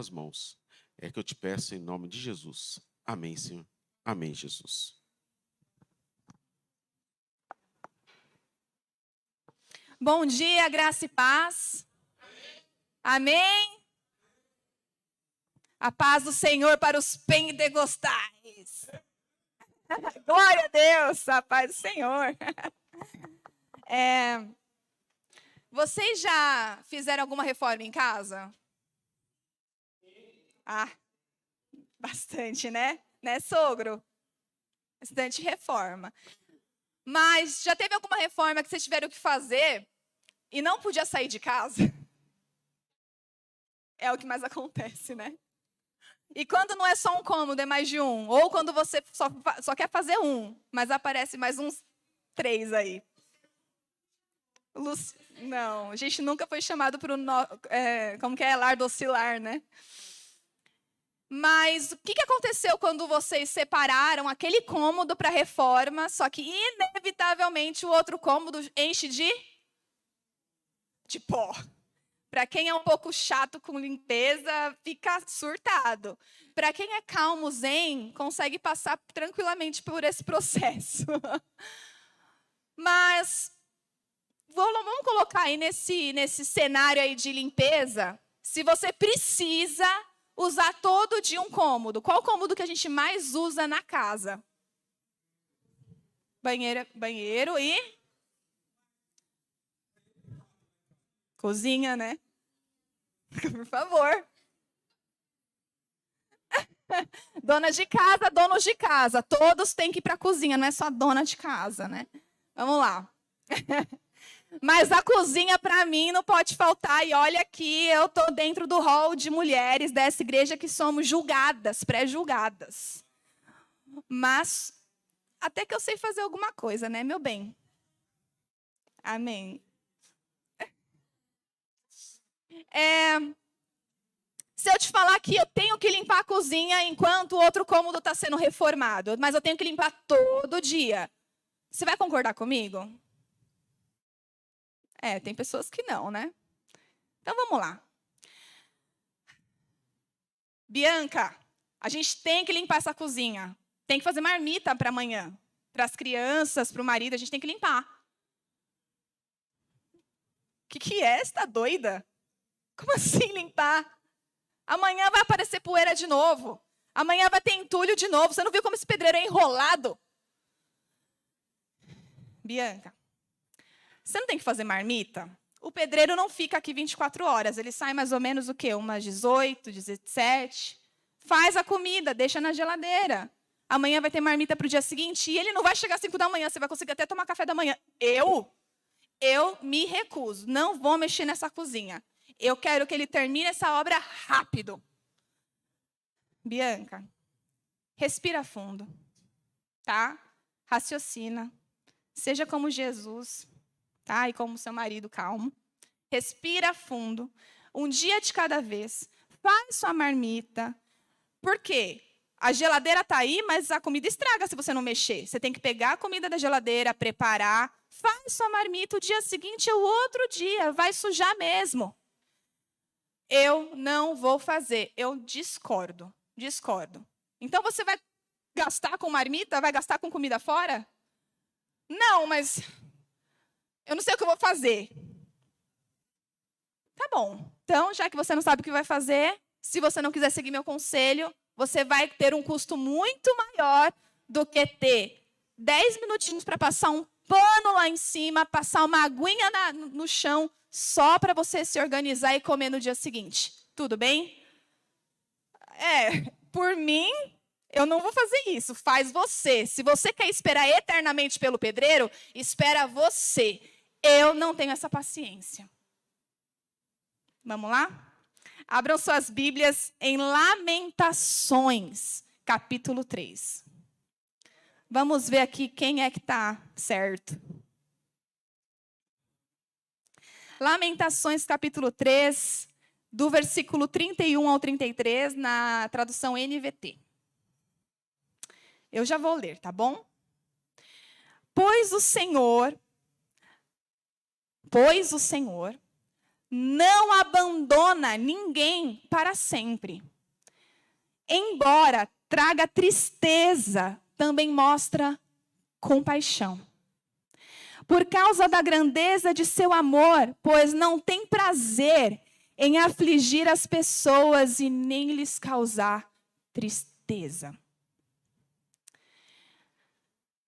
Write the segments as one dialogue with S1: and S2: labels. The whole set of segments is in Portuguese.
S1: as mãos. É que eu te peço em nome de Jesus. Amém, Senhor. Amém, Jesus.
S2: Bom dia, graça e paz. Amém? A paz do Senhor para os pentecostais. Glória a Deus, a paz do Senhor. Vocês já fizeram alguma reforma em casa? Ah, bastante, né? Né, sogro? Bastante reforma. Mas já teve alguma reforma que vocês tiveram que fazer e não podia sair de casa? É o que mais acontece, né? E quando não é só um cômodo, é mais de um. Ou quando você só quer fazer um, mas aparece mais uns 3 aí. Não, a gente nunca foi chamado para o como que é? Lar docilar, né? Mas o que aconteceu quando vocês separaram aquele cômodo para reforma, só que inevitavelmente o outro cômodo enche de pó? Para quem é um pouco chato com limpeza, fica surtado. Para quem é calmo, zen, consegue passar tranquilamente por esse processo. Mas vamos colocar aí nesse cenário aí de limpeza, se você precisa usar todo dia um cômodo. Qual cômodo que a gente mais usa na casa? Banheiro e cozinha, né? Por favor. Dona de casa, donos de casa. Todos têm que ir para a cozinha, não é só dona de casa, né? Vamos lá. Mas a cozinha, para mim, não pode faltar. E olha aqui, eu estou dentro do hall de mulheres dessa igreja que somos julgadas, pré-julgadas. Mas até que eu sei fazer alguma coisa, né, meu bem? Amém. Se eu te falar que eu tenho que limpar a cozinha enquanto o outro cômodo está sendo reformado, mas eu tenho que limpar todo dia, você vai concordar comigo? Tem pessoas que não, né? Então vamos lá. Bianca, a gente tem que limpar essa cozinha. Tem que fazer marmita para amanhã. Para as crianças, para o marido, a gente tem que limpar. O que é? Você está doida? Como assim limpar? Amanhã vai aparecer poeira de novo. Amanhã vai ter entulho de novo. Você não viu como esse pedreiro é enrolado? Bianca, você não tem que fazer marmita? O pedreiro não fica aqui 24 horas. Ele sai mais ou menos o quê? Umas 18, 17. Faz a comida, deixa na geladeira. Amanhã vai ter marmita para o dia seguinte e ele não vai chegar às 5 da manhã. Você vai conseguir até tomar café da manhã. Eu me recuso. Não vou mexer nessa cozinha. Eu quero que ele termine essa obra rápido. Bianca, respira fundo, tá? Raciocina. Seja como Jesus, tá? E como seu marido, calmo. Respira fundo. Um dia de cada vez. Faz sua marmita. Por quê? A geladeira tá aí, mas a comida estraga se você não mexer. Você tem que pegar a comida da geladeira, preparar. Faz sua marmita. O dia seguinte é o outro dia. Vai sujar mesmo. Eu não vou fazer. Eu discordo. Então você vai gastar com marmita? Vai gastar com comida fora? Não, mas eu não sei o que eu vou fazer. Tá bom. Então, já que você não sabe o que vai fazer, se você não quiser seguir meu conselho, você vai ter um custo muito maior do que ter 10 minutinhos para passar um pano lá em cima, passar uma aguinha no chão, só para você se organizar e comer no dia seguinte. Tudo bem? Por mim, eu não vou fazer isso. Faz você. Se você quer esperar eternamente pelo pedreiro, espera você. Eu não tenho essa paciência. Vamos lá? Abram suas Bíblias em Lamentações, capítulo 3. Vamos ver aqui quem é que está certo. Lamentações, capítulo 3, do versículo 31 ao 33, na tradução NVT. Eu já vou ler, tá bom? Pois o Senhor não abandona ninguém para sempre. Embora traga tristeza, também mostra compaixão. Por causa da grandeza de seu amor, pois não tem prazer em afligir as pessoas e nem lhes causar tristeza.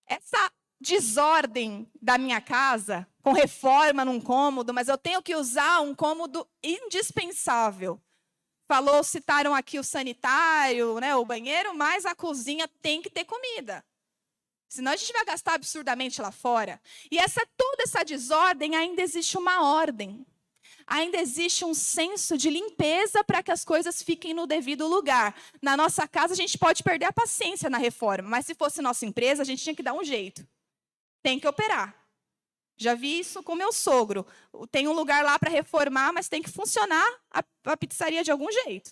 S2: Essa desordem da minha casa, com reforma num cômodo, mas eu tenho que usar um cômodo indispensável. Citaram aqui o sanitário, né, o banheiro, mas a cozinha tem que ter comida. Senão a gente vai gastar absurdamente lá fora. E toda essa desordem, ainda existe uma ordem. Ainda existe um senso de limpeza para que as coisas fiquem no devido lugar. Na nossa casa, a gente pode perder a paciência na reforma, mas se fosse nossa empresa, a gente tinha que dar um jeito. Tem que operar. Já vi isso com meu sogro. Tem um lugar lá para reformar, mas tem que funcionar a pizzaria de algum jeito.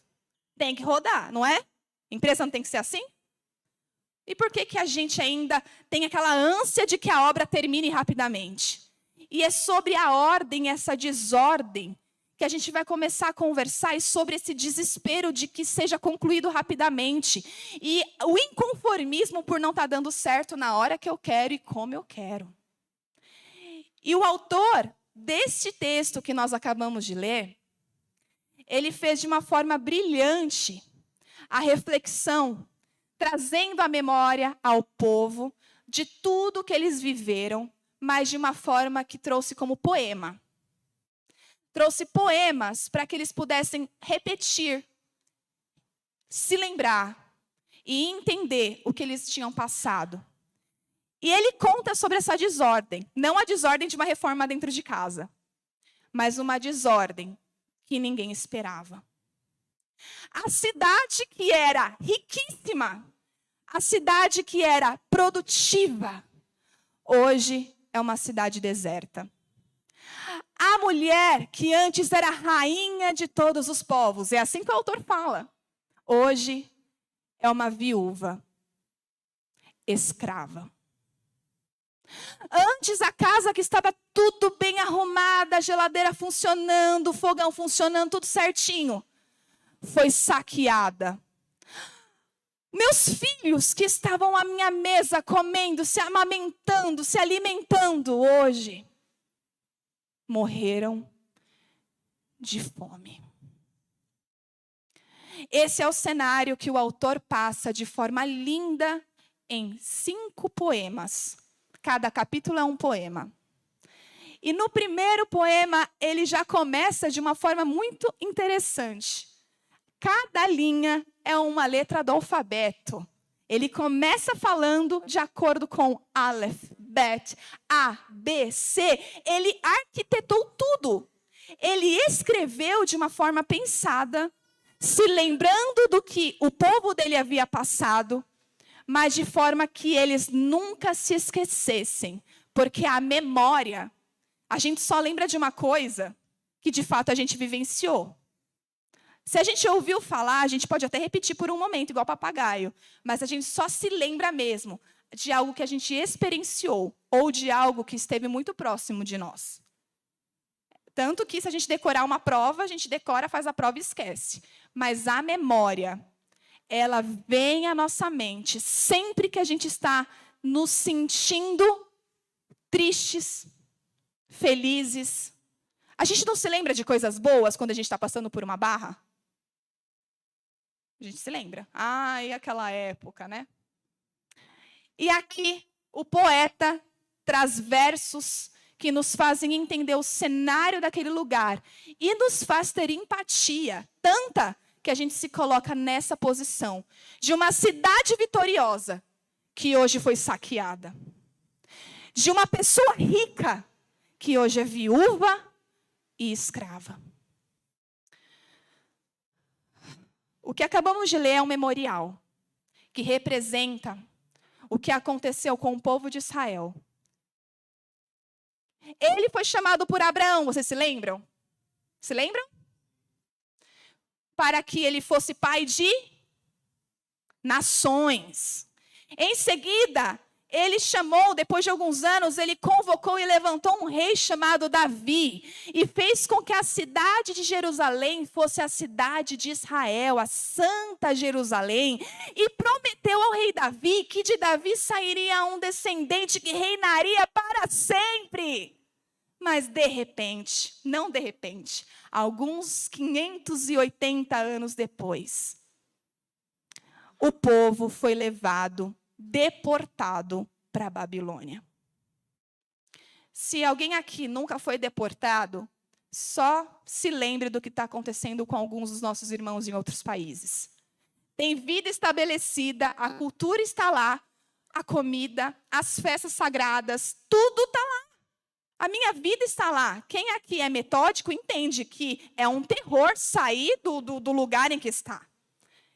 S2: Tem que rodar, não é? Empresa não tem que ser assim? E por que a gente ainda tem aquela ânsia de que a obra termine rapidamente? E é sobre a ordem, essa desordem, que a gente vai começar a conversar e sobre esse desespero de que seja concluído rapidamente. E o inconformismo por não estar dando certo na hora que eu quero e como eu quero. E o autor deste texto que nós acabamos de ler, ele fez de uma forma brilhante a reflexão, trazendo a memória ao povo de tudo que eles viveram, mas de uma forma que trouxe como poema. Trouxe poemas para que eles pudessem repetir, se lembrar e entender o que eles tinham passado. E ele conta sobre essa desordem, não a desordem de uma reforma dentro de casa, mas uma desordem que ninguém esperava. A cidade que era riquíssima, a cidade que era produtiva, hoje é uma cidade deserta. A mulher que antes era rainha de todos os povos, é assim que o autor fala, hoje é uma viúva, escrava. Antes a casa que estava tudo bem arrumada, a geladeira funcionando, o fogão funcionando, tudo certinho, foi saqueada. Meus filhos que estavam à minha mesa comendo, se amamentando, se alimentando, hoje morreram de fome. Esse é o cenário que o autor passa de forma linda em 5 poemas. Cada capítulo é um poema. E no primeiro poema, ele já começa de uma forma muito interessante. Cada linha é uma letra do alfabeto. Ele começa falando de acordo com Aleph, Bet, A, B, C. Ele arquitetou tudo. Ele escreveu de uma forma pensada, se lembrando do que o povo dele havia passado, mas de forma que eles nunca se esquecessem. Porque a memória, a gente só lembra de uma coisa que de fato a gente vivenciou. Se a gente ouviu falar, a gente pode até repetir por um momento, igual papagaio. Mas a gente só se lembra mesmo de algo que a gente experienciou ou de algo que esteve muito próximo de nós. Tanto que se a gente decorar uma prova, a gente decora, faz a prova e esquece. Mas a memória, ela vem à nossa mente sempre que a gente está nos sentindo tristes, felizes. A gente não se lembra de coisas boas quando a gente está passando por uma barra? A gente se lembra. Ai, aquela época, né? E aqui, o poeta traz versos que nos fazem entender o cenário daquele lugar e nos faz ter empatia, tanta que a gente se coloca nessa posição de uma cidade vitoriosa que hoje foi saqueada, de uma pessoa rica que hoje é viúva e escrava. O que acabamos de ler é um memorial que representa o que aconteceu com o povo de Israel. Ele foi chamado por Abraão, vocês se lembram? Se lembram? Para que ele fosse pai de nações. Em seguida, ele chamou, depois de alguns anos, ele convocou e levantou um rei chamado Davi, e fez com que a cidade de Jerusalém fosse a cidade de Israel, a Santa Jerusalém, e prometeu ao rei Davi que de Davi sairia um descendente que reinaria para sempre. Mas de repente, não de repente, alguns 580 anos depois, o povo foi levado, deportado para a Babilônia. Se alguém aqui nunca foi deportado, só se lembre do que está acontecendo com alguns dos nossos irmãos em outros países. Tem vida estabelecida, a cultura está lá, a comida, as festas sagradas, tudo está lá. A minha vida está lá. Quem aqui é metódico entende que é um terror sair do lugar em que está.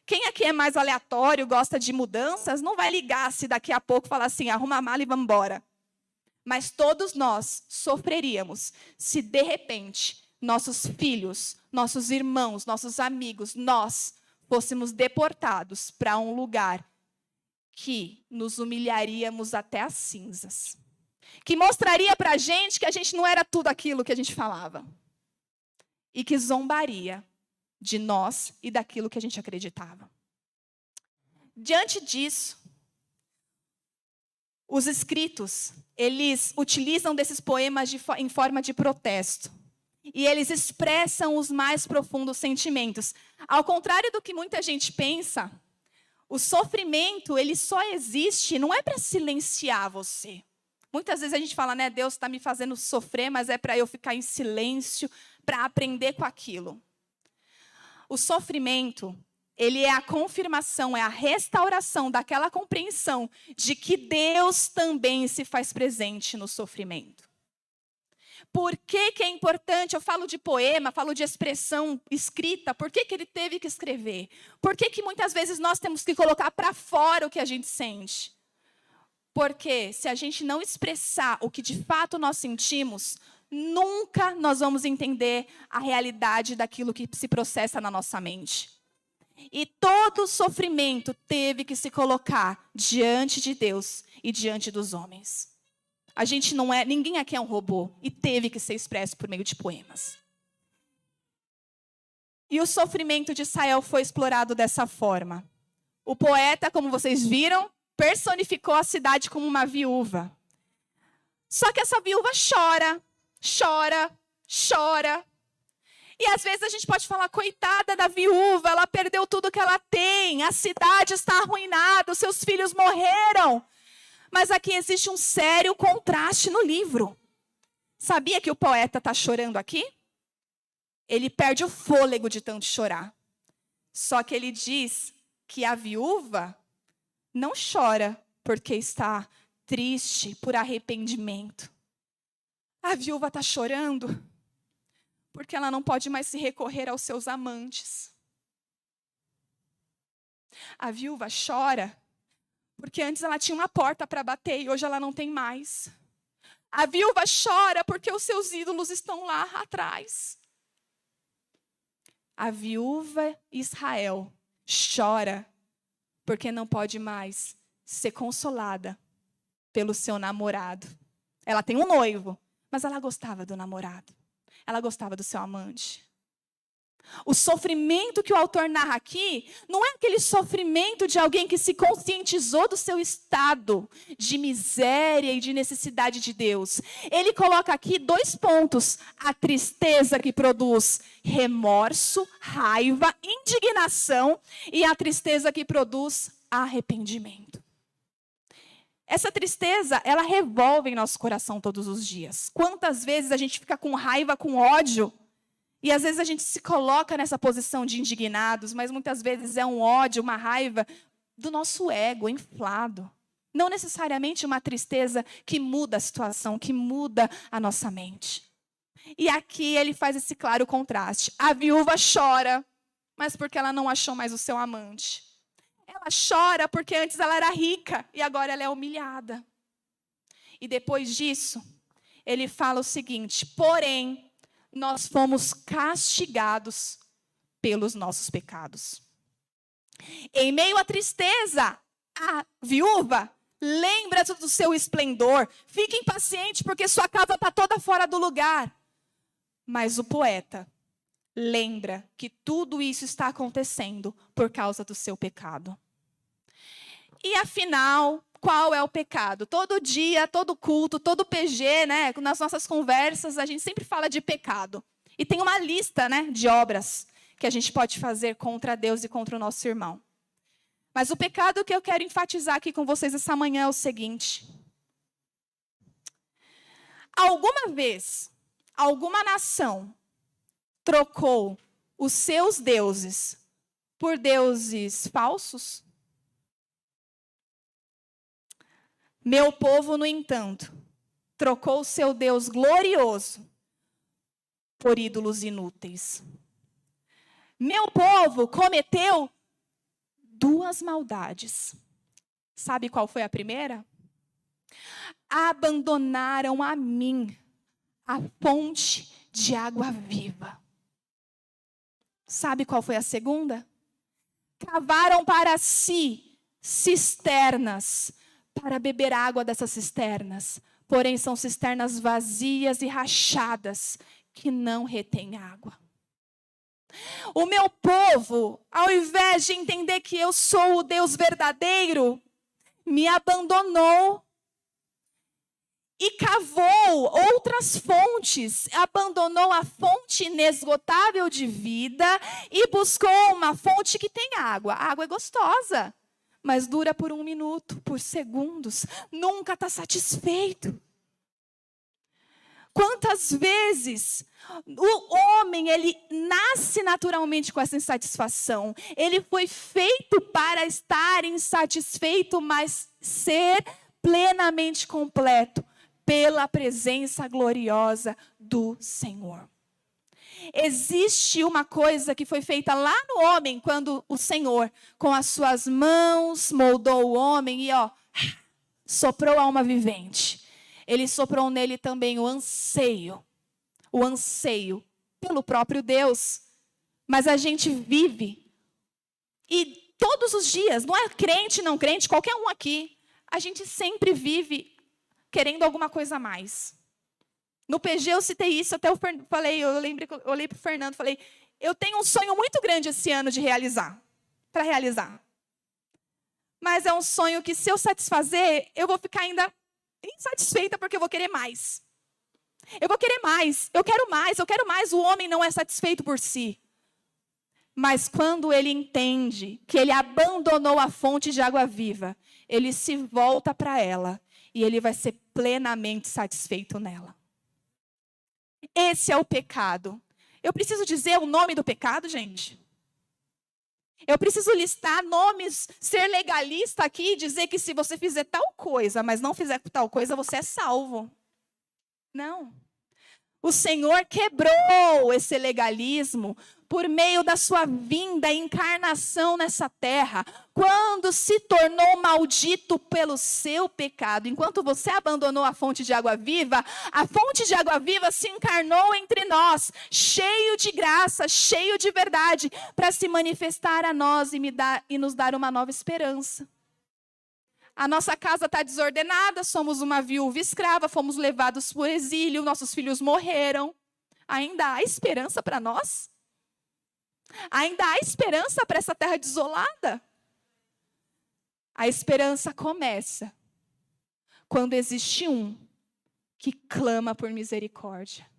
S2: Quem aqui é mais aleatório, gosta de mudanças, não vai ligar se daqui a pouco falar assim, arruma a mala e vamos embora. Mas todos nós sofreríamos se de repente nossos filhos, nossos irmãos, nossos amigos, nós fôssemos deportados para um lugar que nos humilharíamos até as cinzas. Que mostraria para a gente que a gente não era tudo aquilo que a gente falava. E que zombaria de nós e daquilo que a gente acreditava. Diante disso, os escritos, eles utilizam desses poemas em forma de protesto. E eles expressam os mais profundos sentimentos. Ao contrário do que muita gente pensa, o sofrimento, ele só existe, não é para silenciar você. Muitas vezes a gente fala, né, Deus está me fazendo sofrer, mas é para eu ficar em silêncio, para aprender com aquilo. O sofrimento, ele é a confirmação, é a restauração daquela compreensão de que Deus também se faz presente no sofrimento. Por que é importante? Eu falo de poema, falo de expressão escrita. Por que ele teve que escrever? Por que muitas vezes nós temos que colocar para fora o que a gente sente? Porque se a gente não expressar o que de fato nós sentimos, nunca nós vamos entender a realidade daquilo que se processa na nossa mente. E todo sofrimento teve que se colocar diante de Deus e diante dos homens. A gente não é, ninguém aqui é um robô e teve que ser expresso por meio de poemas. E o sofrimento de Israel foi explorado dessa forma. O poeta, como vocês viram, personificou a cidade como uma viúva. Só que essa viúva chora, chora, chora. E às vezes a gente pode falar, coitada da viúva, ela perdeu tudo que ela tem, a cidade está arruinada, os seus filhos morreram. Mas aqui existe um sério contraste no livro. Sabia que o poeta está chorando aqui? Ele perde o fôlego de tanto chorar. Só que ele diz que a viúva não chora porque está triste por arrependimento. A viúva está chorando porque ela não pode mais se recorrer aos seus amantes. A viúva chora porque antes ela tinha uma porta para bater e hoje ela não tem mais. A viúva chora porque os seus ídolos estão lá atrás. A viúva Israel chora porque não pode mais ser consolada pelo seu namorado. Ela tem um noivo, mas ela gostava do namorado. Ela gostava do seu amante. O sofrimento que o autor narra aqui não é aquele sofrimento de alguém que se conscientizou do seu estado de miséria e de necessidade de Deus. Ele coloca aqui 2 pontos. A tristeza que produz remorso, raiva, indignação e a tristeza que produz arrependimento. Essa tristeza, ela revolve em nosso coração todos os dias. Quantas vezes a gente fica com raiva, com ódio? E às vezes a gente se coloca nessa posição de indignados, mas muitas vezes é um ódio, uma raiva do nosso ego inflado. Não necessariamente uma tristeza que muda a situação, que muda a nossa mente. E aqui ele faz esse claro contraste. A viúva chora, mas porque ela não achou mais o seu amante. Ela chora porque antes ela era rica e agora ela é humilhada. E depois disso, ele fala o seguinte: porém, nós fomos castigados pelos nossos pecados. Em meio à tristeza, a viúva Lembra do seu esplendor. Fique impaciente porque sua casa está toda fora do lugar. Mas o poeta lembra que tudo isso está acontecendo por causa do seu pecado. E afinal, qual é o pecado? Todo dia, todo culto, todo PG, né, nas nossas conversas, a gente sempre fala de pecado. E tem uma lista, né, de obras que a gente pode fazer contra Deus e contra o nosso irmão. Mas o pecado que eu quero enfatizar aqui com vocês essa manhã é o seguinte. Alguma vez, alguma nação trocou os seus deuses por deuses falsos? Meu povo, no entanto, trocou o seu Deus glorioso por ídolos inúteis. Meu povo cometeu 2 maldades. Sabe qual foi a primeira? Abandonaram a mim, a fonte de água viva. Sabe qual foi a segunda? Cavaram para si cisternas, para beber água dessas cisternas. Porém, são cisternas vazias e rachadas, que não retêm água. O meu povo, ao invés de entender que eu sou o Deus verdadeiro, me abandonou e cavou outras fontes, abandonou a fonte inesgotável de vida e buscou uma fonte que tem água. A água é gostosa, mas dura por 1 minuto, por segundos, nunca está satisfeito. Quantas vezes o homem, ele nasce naturalmente com essa insatisfação. Ele foi feito para estar insatisfeito, mas ser plenamente completo pela presença gloriosa do Senhor. Existe uma coisa que foi feita lá no homem, quando o Senhor, com as suas mãos, moldou o homem e soprou a alma vivente. Ele soprou nele também o anseio pelo próprio Deus. Mas a gente vive, e todos os dias, não é crente, não crente, qualquer um aqui, a gente sempre vive querendo alguma coisa a mais. No PG eu citei isso, até eu olhei para o Fernando e falei, eu tenho um sonho muito grande esse ano para realizar. Mas é um sonho que, se eu satisfazer, eu vou ficar ainda insatisfeita porque eu vou querer mais. Eu vou querer mais, eu quero mais. O homem não é satisfeito por si. Mas quando ele entende que ele abandonou a fonte de água viva, ele se volta para ela e ele vai ser plenamente satisfeito nela. Esse é o pecado. Eu preciso dizer o nome do pecado, gente? Eu preciso listar nomes, ser legalista aqui e dizer que se você fizer tal coisa, mas não fizer tal coisa, você é salvo. Não. O Senhor quebrou esse legalismo por meio da sua vinda e encarnação nessa terra, quando se tornou maldito pelo seu pecado. Enquanto você abandonou a fonte de água viva, a fonte de água viva se encarnou entre nós, cheio de graça, cheio de verdade, para se manifestar a nós e nos dar uma nova esperança. A nossa casa está desordenada, somos uma viúva escrava, fomos levados por exílio, nossos filhos morreram. Ainda há esperança para nós? Ainda há esperança para essa terra desolada? A esperança começa quando existe um que clama por misericórdia.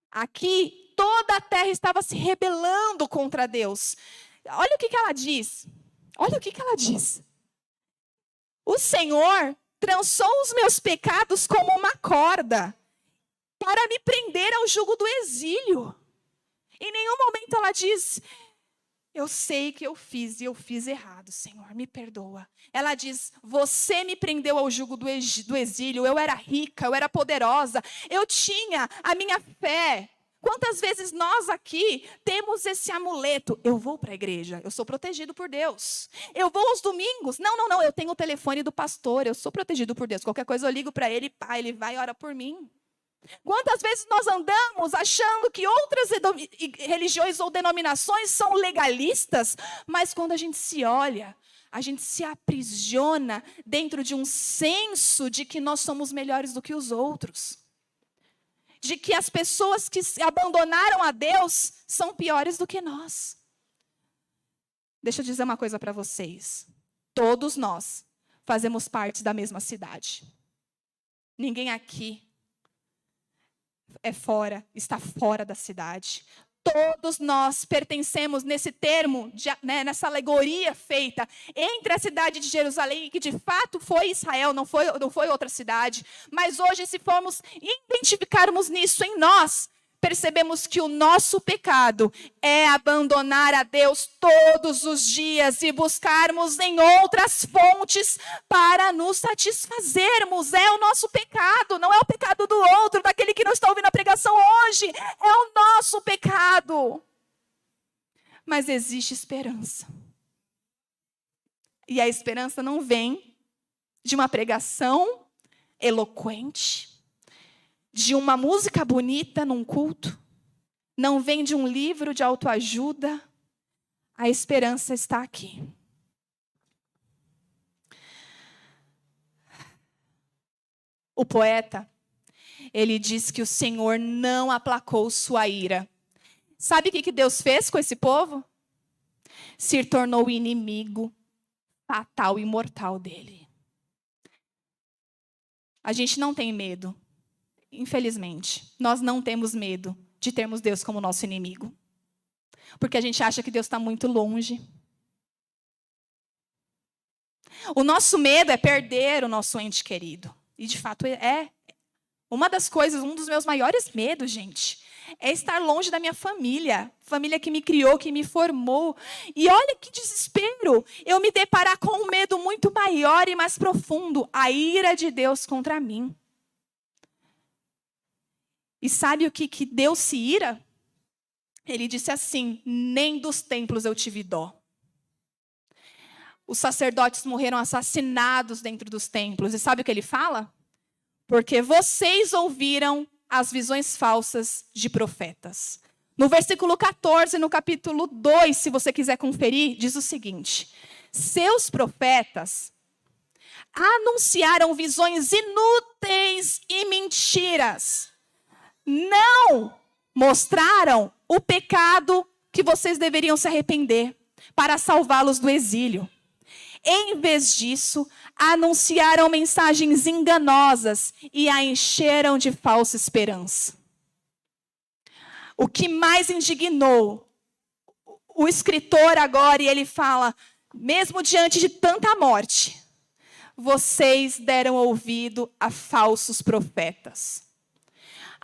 S2: Aqui, toda a terra estava se rebelando contra Deus. Olha o que ela diz. Olha o que ela diz. O Senhor trançou os meus pecados como uma corda para me prender ao jugo do exílio. Em nenhum momento ela diz, eu sei que eu fiz e eu fiz errado, Senhor, me perdoa. Ela diz, você me prendeu ao jugo do exílio, eu era rica, eu era poderosa, eu tinha a minha fé. Quantas vezes nós aqui temos esse amuleto? Eu vou para a igreja, eu sou protegido por Deus. Eu vou aos domingos. Não, eu tenho o telefone do pastor, eu sou protegido por Deus. Qualquer coisa eu ligo para ele, ele vai e ora por mim. Quantas vezes nós andamos achando que outras religiões ou denominações são legalistas, mas quando a gente se olha, a gente se aprisiona dentro de um senso de que nós somos melhores do que os outros. De que as pessoas que abandonaram a Deus são piores do que nós. Deixa eu dizer uma coisa para vocês. Todos nós fazemos parte da mesma cidade. Ninguém aqui está fora da cidade. Todos nós pertencemos nesse termo, nessa alegoria feita entre a cidade de Jerusalém, que de fato foi Israel, não foi outra cidade. Mas hoje, se formos identificarmos nisso em nós, percebemos que o nosso pecado é abandonar a Deus todos os dias e buscarmos em outras fontes para nos satisfazermos. É o nosso pecado, não é o pecado do outro, daquele que não está ouvindo a pregação hoje. É o nosso pecado. Mas existe esperança. E a esperança não vem de uma pregação eloquente, de uma música bonita num culto, não vem de um livro de autoajuda. A esperança está aqui. O poeta, ele diz que o Senhor não aplacou sua ira. Sabe o que Deus fez com esse povo? Se tornou inimigo fatal e mortal dele. A gente não tem medo. Infelizmente, nós não temos medo de termos Deus como nosso inimigo. Porque a gente acha que Deus está muito longe. O nosso medo é perder o nosso ente querido. E de fato é. Uma das coisas, um dos meus maiores medos, gente, é estar longe da minha família. Família que me criou, que me formou. E olha que desespero eu me deparar com um medo muito maior e mais profundo. A ira de Deus contra mim. E sabe o que Deus se ira? Ele disse assim: nem dos templos eu tive dó. Os sacerdotes morreram assassinados dentro dos templos. E sabe o que ele fala? Porque vocês ouviram as visões falsas de profetas. No versículo 14, no capítulo 2, se você quiser conferir, diz o seguinte: seus profetas anunciaram visões inúteis e mentiras. Não mostraram o pecado que vocês deveriam se arrepender para salvá-los do exílio. Em vez disso, anunciaram mensagens enganosas e a encheram de falsa esperança. O que mais indignou o escritor agora, e ele fala, mesmo diante de tanta morte, vocês deram ouvido a falsos profetas.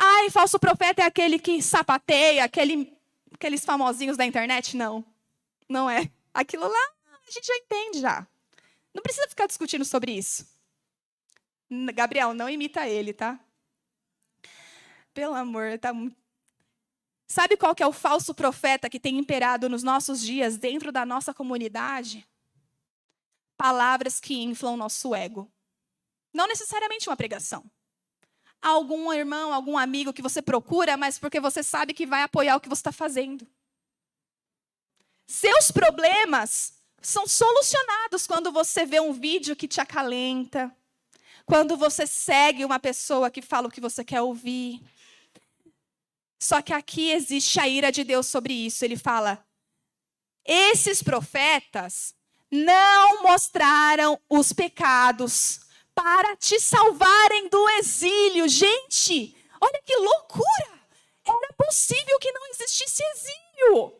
S2: Ai, falso profeta é aquele que sapateia, aqueles famosinhos da internet? Não, não é. Aquilo lá, a gente já entende já. Não precisa ficar discutindo sobre isso. Gabriel, não imita ele, tá? Pelo amor, tá muito... Sabe qual que é o falso profeta que tem imperado nos nossos dias, dentro da nossa comunidade? Palavras que inflam o nosso ego. Não necessariamente uma pregação. Algum irmão, algum amigo que você procura, mas porque você sabe que vai apoiar o que você está fazendo. Seus problemas são solucionados quando você vê um vídeo que te acalenta, quando você segue uma pessoa que fala o que você quer ouvir. Só que aqui existe a ira de Deus sobre isso. Ele fala, esses profetas não mostraram os pecados para te salvarem do exílio. Gente, olha que loucura! Era possível que não existisse exílio.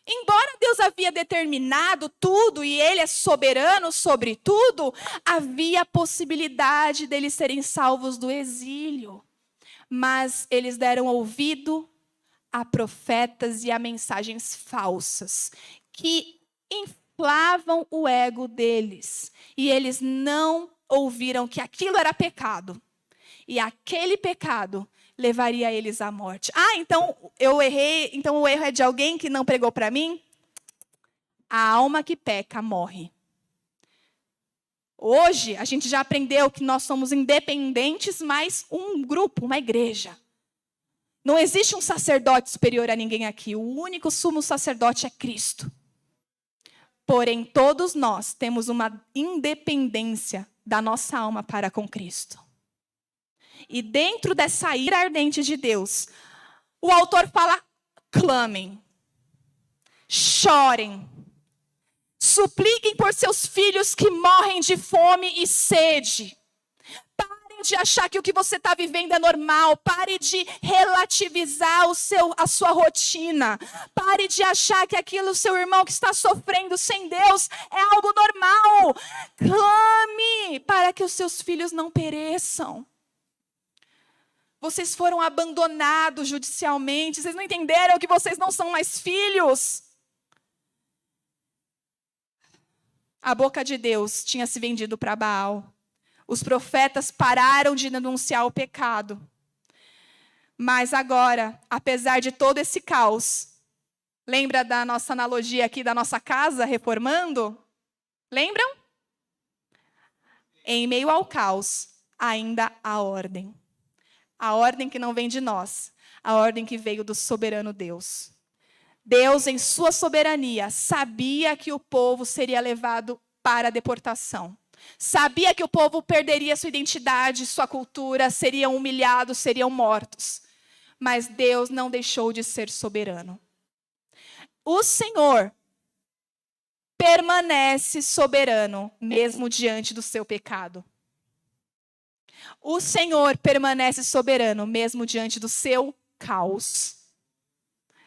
S2: Embora Deus havia determinado tudo e Ele é soberano sobre tudo, havia possibilidade deles serem salvos do exílio. Mas eles deram ouvido a profetas e a mensagens falsas que inflavam o ego deles. E eles não ouviram que aquilo era pecado. E aquele pecado levaria eles à morte. Ah, então eu errei, então o erro é de alguém que não pregou para mim? A alma que peca morre. Hoje, a gente já aprendeu que nós somos independentes, mas um grupo, uma igreja. Não existe um sacerdote superior a ninguém aqui. O único sumo sacerdote é Cristo. Porém, todos nós temos uma independência da nossa alma para com Cristo. E dentro dessa ira ardente de Deus, o autor fala: clamem, chorem, supliquem por seus filhos que morrem de fome e sede. Parem de achar que o que você está vivendo é normal. Pare de relativizar a sua rotina. Pare de achar que aquilo, seu irmão que está sofrendo sem Deus, é algo normal. Clame para que os seus filhos não pereçam. Vocês foram abandonados judicialmente. Vocês não entenderam que vocês não são mais filhos. A boca de Deus tinha se vendido para Baal. Os profetas pararam de denunciar o pecado. Mas agora, apesar de todo esse caos, lembra da nossa analogia aqui da nossa casa reformando? Lembram? Em meio ao caos, ainda há ordem. A ordem que não vem de nós, a ordem que veio do soberano Deus. Deus, em sua soberania, sabia que o povo seria levado para a deportação. Sabia que o povo perderia sua identidade, sua cultura, seriam humilhados, seriam mortos. Mas Deus não deixou de ser soberano. O Senhor permanece soberano, mesmo diante do seu pecado. O Senhor permanece soberano, mesmo diante do seu caos.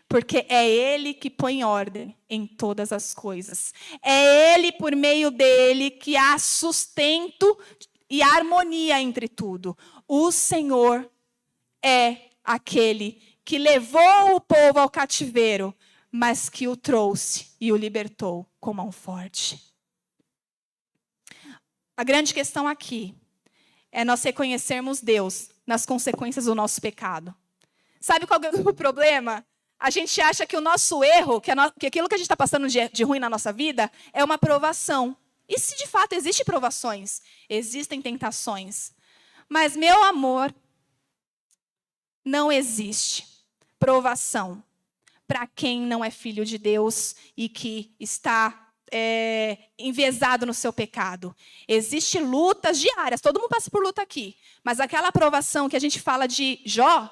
S2: Porque é Ele que põe ordem em todas as coisas. É Ele, por meio dele, que há sustento e harmonia entre tudo. O Senhor é aquele que levou o povo ao cativeiro, mas que o trouxe e o libertou com mão forte. A grande questão aqui é nós reconhecermos Deus nas consequências do nosso pecado. Sabe qual é o problema? A gente acha que o nosso erro, que aquilo que a gente está passando de ruim na nossa vida, é uma provação. E se de fato existem provações, existem tentações. Mas, meu amor, não existe provação para quem não é filho de Deus e que está envezado no seu pecado. Existem lutas diárias, todo mundo passa por luta aqui. Mas aquela provação que a gente fala de Jó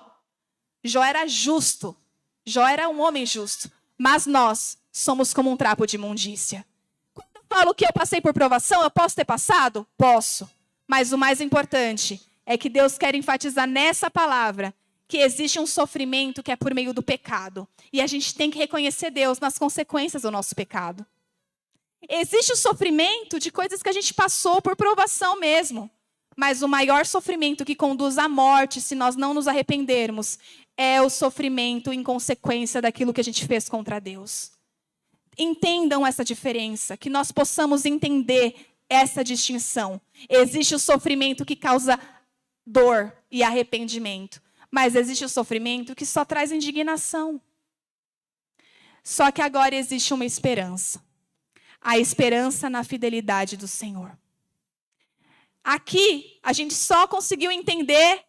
S2: era justo. Jó era um homem justo. Mas nós somos como um trapo de imundícia. Quando eu falo que eu passei por provação, eu posso ter passado? Posso. Mas o mais importante é que Deus quer enfatizar nessa palavra que existe um sofrimento que é por meio do pecado. E a gente tem que reconhecer Deus nas consequências do nosso pecado. Existe o sofrimento de coisas que a gente passou por provação mesmo. Mas o maior sofrimento que conduz à morte, se nós não nos arrependermos, é o sofrimento em consequência daquilo que a gente fez contra Deus. Entendam essa diferença, que nós possamos entender essa distinção. Existe o sofrimento que causa dor e arrependimento, mas existe o sofrimento que só traz indignação. Só que agora existe uma esperança. A esperança na fidelidade do Senhor. Aqui, a gente só conseguiu entender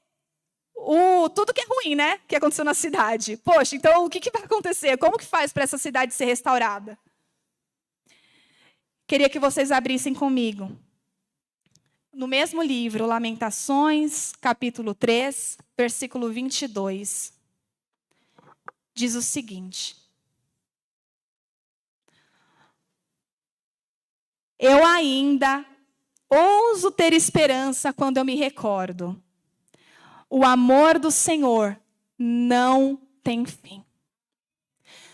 S2: tudo que é ruim, né? Que aconteceu na cidade. Poxa, então o que vai acontecer? Como que faz para essa cidade ser restaurada? Queria que vocês abrissem comigo. No mesmo livro, Lamentações, capítulo 3, versículo 22. Diz o seguinte: eu ainda ouso ter esperança quando eu me recordo. O amor do Senhor não tem fim.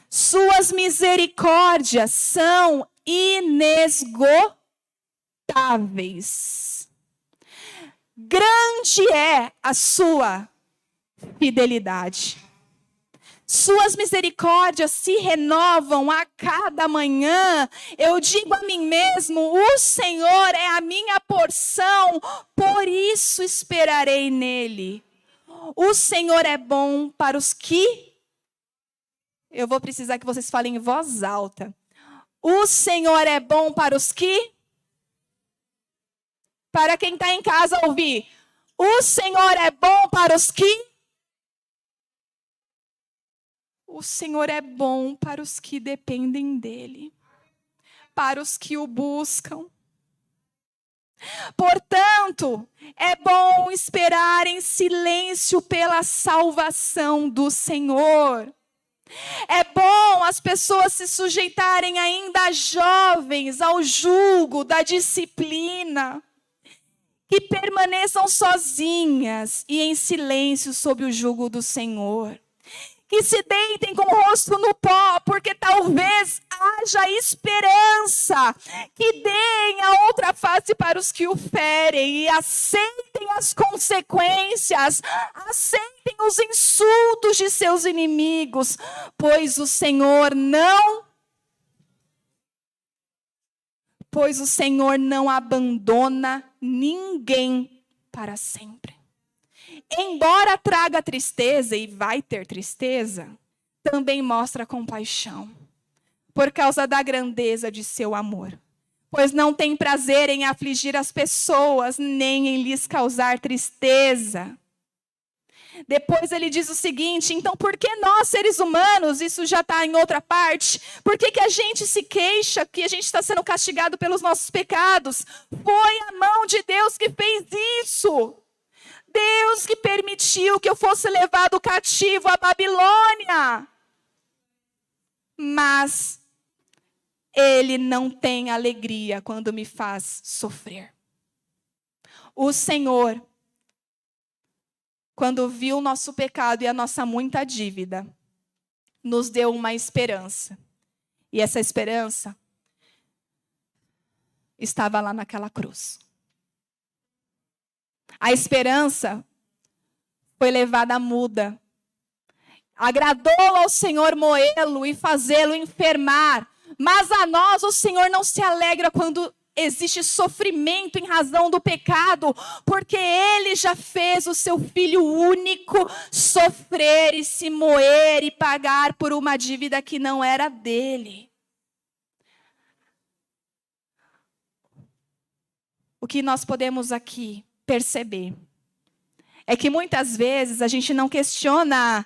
S2: Suas misericórdias são inesgotáveis. Grande é a sua fidelidade. Suas misericórdias se renovam a cada manhã. Eu digo a mim mesmo, o Senhor é a minha porção, por isso esperarei nele. O Senhor é bom para os que... Eu vou precisar que vocês falem em voz alta. O Senhor é bom para os que... Para quem está em casa ouvir. O Senhor é bom para os que... O Senhor é bom para os que dependem dEle. Para os que o buscam. Portanto, é bom esperar em silêncio pela salvação do Senhor. É bom as pessoas se sujeitarem ainda jovens ao jugo da disciplina. Que permaneçam sozinhas e em silêncio sob o jugo do Senhor. Que se deitem com o rosto no pó, porque talvez haja esperança. Que deem a outra face para os que o ferem e aceitem as consequências. Aceitem os insultos de seus inimigos, pois o Senhor não abandona ninguém para sempre. Embora traga tristeza, e vai ter tristeza, também mostra compaixão, por causa da grandeza de seu amor. Pois não tem prazer em afligir as pessoas, nem em lhes causar tristeza. Depois ele diz o seguinte: então por que nós, seres humanos, isso já está em outra parte, por que a gente se queixa que a gente está sendo castigado pelos nossos pecados? Foi a mão de Deus que fez isso. Deus que permitiu que eu fosse levado cativo à Babilônia. Mas Ele não tem alegria quando me faz sofrer. O Senhor, quando viu o nosso pecado e a nossa muita dívida, nos deu uma esperança. E essa esperança estava lá naquela cruz. A esperança foi levada muda. Agradou ao Senhor moê-lo e fazê-lo enfermar. Mas a nós o Senhor não se alegra quando existe sofrimento em razão do pecado, porque Ele já fez o seu Filho único sofrer e se moer e pagar por uma dívida que não era dele. O que nós podemos aqui perceber é que muitas vezes a gente não questiona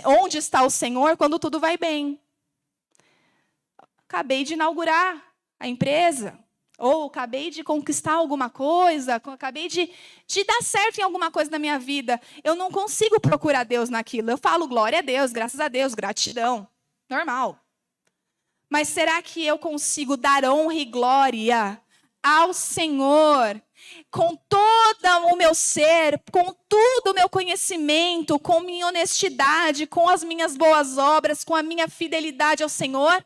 S2: onde está o Senhor quando tudo vai bem. Acabei de inaugurar a empresa, ou acabei de conquistar alguma coisa, acabei de dar certo em alguma coisa na minha vida. Eu não consigo procurar Deus naquilo. Eu falo glória a Deus, graças a Deus, gratidão. Normal. Mas será que eu consigo dar honra e glória ao Senhor com todo o meu ser, com todo o meu conhecimento, com minha honestidade, com as minhas boas obras, com a minha fidelidade ao Senhor?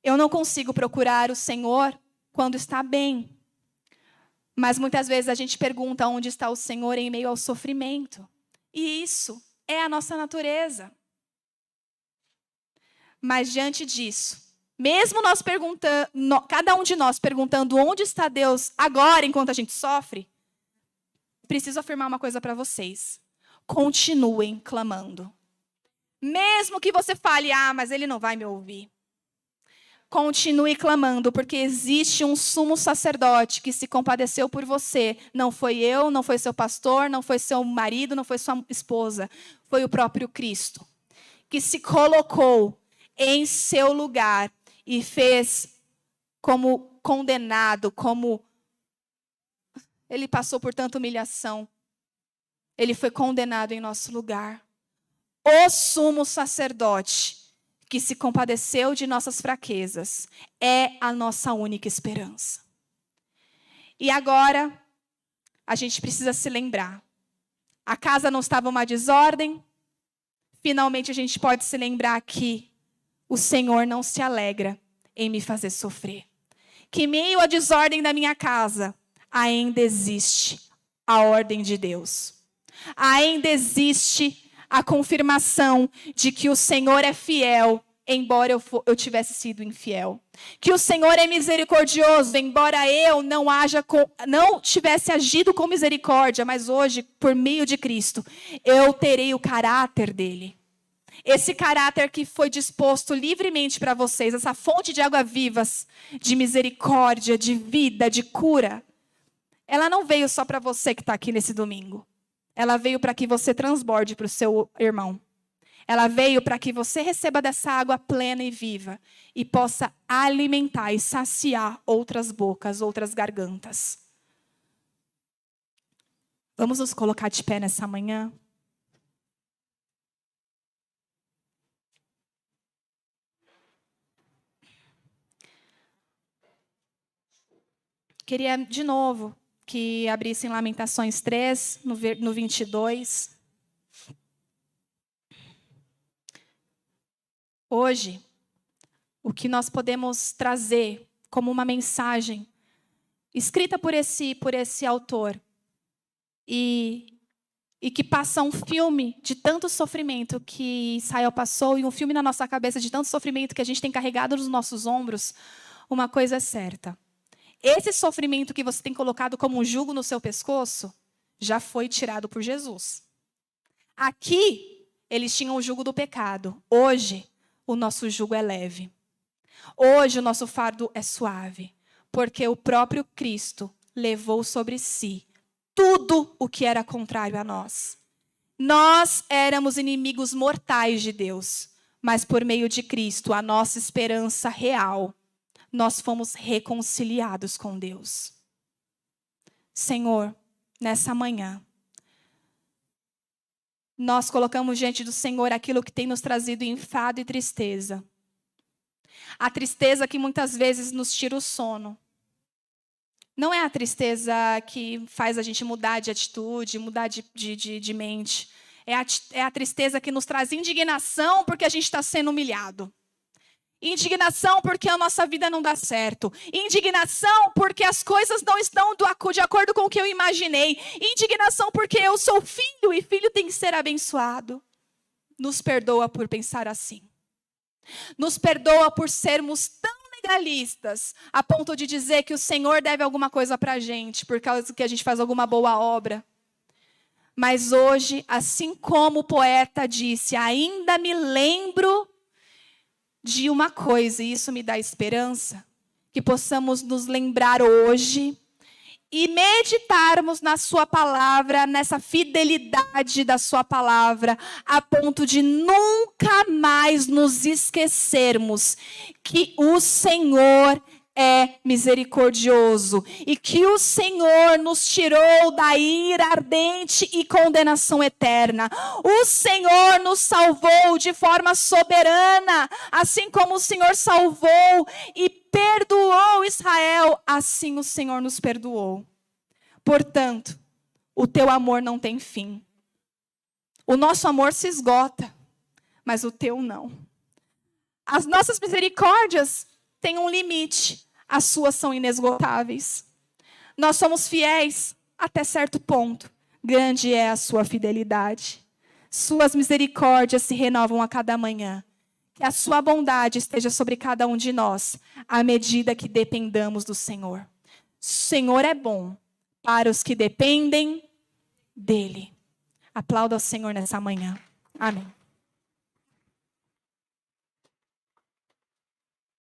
S2: Eu não consigo procurar o Senhor quando está bem. Mas muitas vezes a gente pergunta onde está o Senhor em meio ao sofrimento. E isso é a nossa natureza. Mas diante disso, mesmo nós perguntando, cada um de nós perguntando onde está Deus agora enquanto a gente sofre, preciso afirmar uma coisa para vocês. Continuem clamando. Mesmo que você fale, mas ele não vai me ouvir. Continue clamando, porque existe um sumo sacerdote que se compadeceu por você. Não foi eu, não foi seu pastor, não foi seu marido, não foi sua esposa. Foi o próprio Cristo, que se colocou em seu lugar e fez como condenado, como ele passou por tanta humilhação. Ele foi condenado em nosso lugar. O sumo sacerdote que se compadeceu de nossas fraquezas, é a nossa única esperança. E agora, a gente precisa se lembrar. A casa não estava uma desordem. Finalmente, a gente pode se lembrar que o Senhor não se alegra em me fazer sofrer. Que em meio à desordem da minha casa, ainda existe a ordem de Deus. Ainda existe a confirmação de que o Senhor é fiel, embora eu tivesse sido infiel. Que o Senhor é misericordioso, embora eu não tivesse agido com misericórdia, mas hoje, por meio de Cristo, eu terei o caráter dele. Esse caráter que foi disposto livremente para vocês, essa fonte de água vivas, de misericórdia, de vida, de cura, ela não veio só para você que está aqui nesse domingo. Ela veio para que você transborde para o seu irmão. Ela veio para que você receba dessa água plena e viva e possa alimentar e saciar outras bocas, outras gargantas. Vamos nos colocar de pé nessa manhã? Queria, de novo, que abrissem Lamentações 3, no 22. Hoje, o que nós podemos trazer como uma mensagem escrita por esse autor e que passa um filme de tanto sofrimento que Israel passou e um filme na nossa cabeça de tanto sofrimento que a gente tem carregado nos nossos ombros, uma coisa é certa. Esse sofrimento que você tem colocado como um jugo no seu pescoço, já foi tirado por Jesus. Aqui, eles tinham o jugo do pecado. Hoje, o nosso jugo é leve. Hoje, o nosso fardo é suave. Porque o próprio Cristo levou sobre si tudo o que era contrário a nós. Nós éramos inimigos mortais de Deus. Mas por meio de Cristo, a nossa esperança real, nós fomos reconciliados com Deus. Senhor, nessa manhã, nós colocamos diante do Senhor aquilo que tem nos trazido enfado e tristeza. A tristeza que muitas vezes nos tira o sono. Não é a tristeza que faz a gente mudar de atitude, mudar de mente. É a tristeza que nos traz indignação porque a gente está sendo humilhado. Indignação porque a nossa vida não dá certo. Indignação porque as coisas não estão de acordo com o que eu imaginei. Indignação porque eu sou filho e filho tem que ser abençoado. Nos perdoa por pensar assim. Nos perdoa por sermos tão legalistas a ponto de dizer que o Senhor deve alguma coisa para a gente por causa que a gente faz alguma boa obra. Mas hoje, assim como o poeta disse, ainda me lembro de uma coisa, e isso me dá esperança, que possamos nos lembrar hoje e meditarmos na sua palavra, nessa fidelidade da sua palavra, a ponto de nunca mais nos esquecermos que o Senhor é misericordioso e que o Senhor nos tirou da ira ardente e condenação eterna. O Senhor nos salvou de forma soberana, assim como o Senhor salvou e perdoou Israel, assim o Senhor nos perdoou. Portanto, o teu amor não tem fim. O nosso amor se esgota, mas o teu não. As nossas misericórdias têm um limite, as suas são inesgotáveis. Nós somos fiéis até certo ponto. Grande é a sua fidelidade. Suas misericórdias se renovam a cada manhã. Que a sua bondade esteja sobre cada um de nós, à medida que dependamos do Senhor. O Senhor é bom para os que dependem dele. Aplauda ao Senhor nessa manhã. Amém.